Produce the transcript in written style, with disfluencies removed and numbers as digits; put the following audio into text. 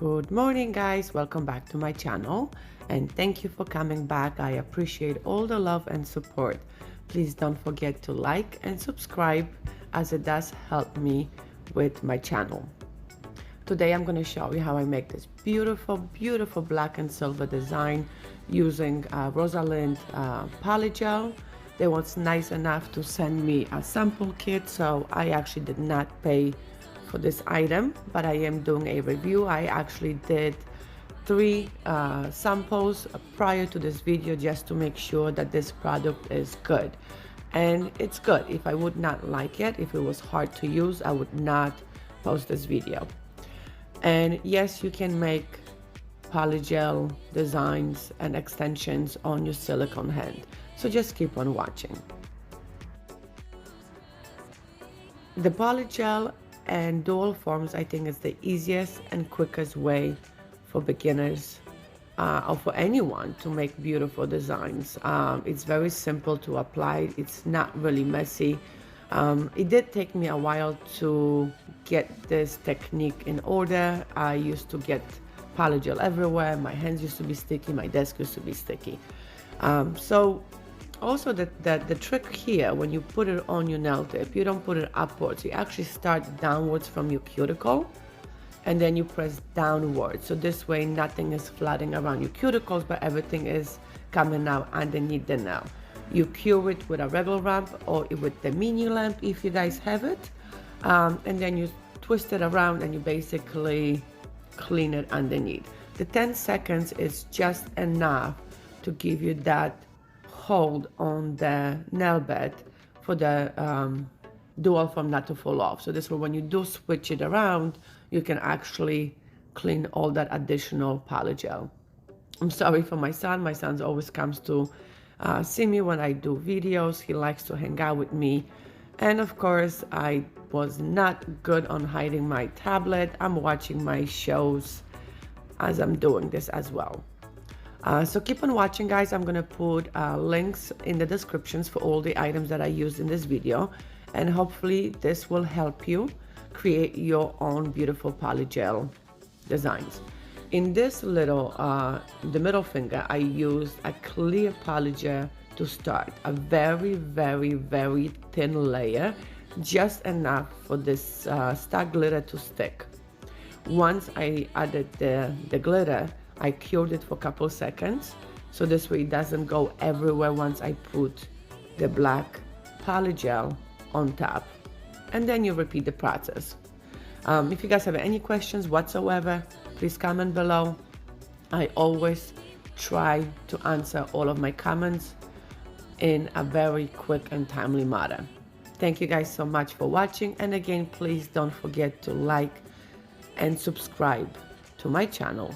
Good morning, guys. Welcome back to my channel and thank you for coming back. I appreciate all the love and support. Please don't forget to like and subscribe as it does help me with my channel. Today I'm going to show you how I make this beautiful black and silver design using Rosalind Polygel. They was nice enough to send me a sample kit, so I actually did not pay for this item, but I am doing a review. I actually did 3 samples prior to this video just to make sure that this product is good, and it's good. If I would not like it, if it was hard to use, I would not post this video. And yes, you can make polygel designs and extensions on your silicone hand, so just keep on watching. The polygel and dual forms, I think, is the easiest and quickest way for beginners or for anyone to make beautiful designs. It's very simple to apply. It's not really messy. It did take me a while to get this technique in order. I used to get polygel everywhere. My hands used to be sticky. My desk used to be sticky. So also the trick here, when you put it on your nail tip, you don't put it upwards. You actually start downwards from your cuticle and then you press downwards. So this way nothing is flooding around your cuticles, but everything is coming out underneath the nail. You cure it with a regular lamp or with the mini lamp if you guys have it, and then you twist it around and you basically clean it underneath. The 10 seconds is just enough to give you that hold on the nail bed for the dual form not to fall off. So this way, when you do switch it around, you can actually clean all that additional polygel. I'm sorry for my son. My son always comes to see me when I do videos. He likes to hang out with me. And of course, I was not good on hiding my tablet. I'm watching my shows as I'm doing this as well. So keep on watching, guys. I'm going to put links in the descriptions for all the items that I used in this video. And hopefully this will help you create your own beautiful polygel designs. In this little, the middle finger, I used a clear polygel to start. A very thin layer, just enough for this star glitter to stick. Once I added the glitter, I cured it for a couple seconds, so this way it doesn't go everywhere once I put the black polygel on top. And then you repeat the process. If you guys have any questions whatsoever, please comment below. I always try to answer all of my comments in a very quick and timely manner. Thank you guys so much for watching, and again, please don't forget to like and subscribe to my channel.